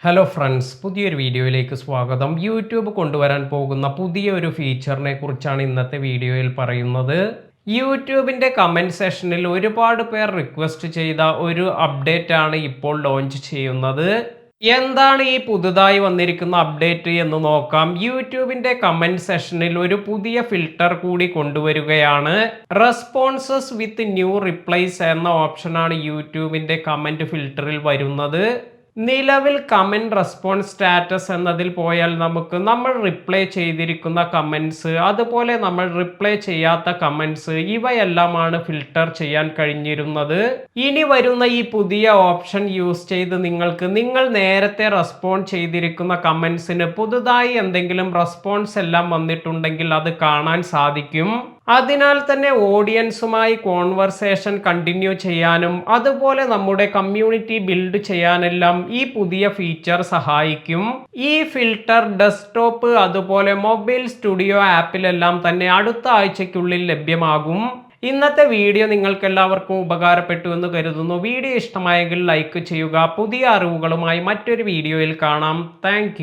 Hello friends, പുതിയൊരു വീഡിയോയിലേക്ക് സ്വാഗതം. യൂട്യൂബ് കൊണ്ടുവരാൻ പോകുന്ന പുതിയൊരു ഫീച്ചറിനെ കുറിച്ചാണ് ഇന്നത്തെ വീഡിയോയിൽ പറയുന്നത്. യൂട്യൂബിൻ്റെ കമൻറ്റ് സെക്ഷനിൽ ഒരുപാട് പേർ റിക്വസ്റ്റ് ചെയ്ത ഒരു അപ്ഡേറ്റ് ആണ് ഇപ്പോൾ ലോഞ്ച് ചെയ്യുന്നത്. എന്താണ് ഈ പുതുതായി വന്നിരിക്കുന്ന അപ്ഡേറ്റ് എന്ന് നോക്കാം. യൂട്യൂബിൻ്റെ കമൻറ്റ് സെക്ഷനിൽ ഒരു പുതിയ ഫിൽട്ടർ കൂടി കൊണ്ടുവരികയാണ്. റെസ്പോൺസസ് വിത്ത് ന്യൂ റിപ്ലൈസ് എന്ന ഓപ്ഷനാണ് യൂട്യൂബിൻ്റെ കമൻറ്റ് ഫിൽട്ടറിൽ വരുന്നത്. നിലവിൽ കമൻറ്റ് റെസ്പോൺസ് സ്റ്റാറ്റസ് എന്നതിൽ പോയാൽ നമ്മൾ റിപ്ലൈ ചെയ്തിരിക്കുന്ന കമൻറ്റ്സ്, അതുപോലെ നമ്മൾ റിപ്ലൈ ചെയ്യാത്ത കമൻറ്റ്സ്, ഇവയെല്ലാമാണ് ഫിൽട്ടർ ചെയ്യാൻ കഴിഞ്ഞിരുന്നത്. ഇനി വരുന്ന ഈ പുതിയ ഓപ്ഷൻ യൂസ് ചെയ്ത് നിങ്ങൾ നേരത്തെ റെസ്പോണ്ട് ചെയ്തിരിക്കുന്ന കമൻറ്റ്സിന് പുതുതായി എന്തെങ്കിലും റെസ്പോൺസ് എല്ലാം വന്നിട്ടുണ്ടെങ്കിൽ അത് കാണാൻ സാധിക്കും. അതിനാൽ തന്നെ ഓഡിയൻസുമായി കോൺവെർസേഷൻ കണ്ടിന്യൂ ചെയ്യാനും അതുപോലെ നമ്മുടെ കമ്മ്യൂണിറ്റി ബിൽഡ് ചെയ്യാനെല്ലാം ഈ പുതിയ ഫീച്ചർ സഹായിക്കും. ഈ ഫിൽട്ടർ ഡെസ്ക്ടോപ്പ് അതുപോലെ മൊബൈൽ സ്റ്റുഡിയോ ആപ്പിലെല്ലാം തന്നെ അടുത്ത ആഴ്ചയ്ക്കുള്ളിൽ ലഭ്യമാകും. ഇന്നത്തെ വീഡിയോ നിങ്ങൾക്ക് എല്ലാവർക്കും ഉപകാരപ്പെട്ടു എന്ന് കരുതുന്നു. വീഡിയോ ഇഷ്ടമായെങ്കിൽ ലൈക്ക് ചെയ്യുക. പുതിയ അറിവുകളുമായി മറ്റൊരു വീഡിയോയിൽ കാണാം. താങ്ക്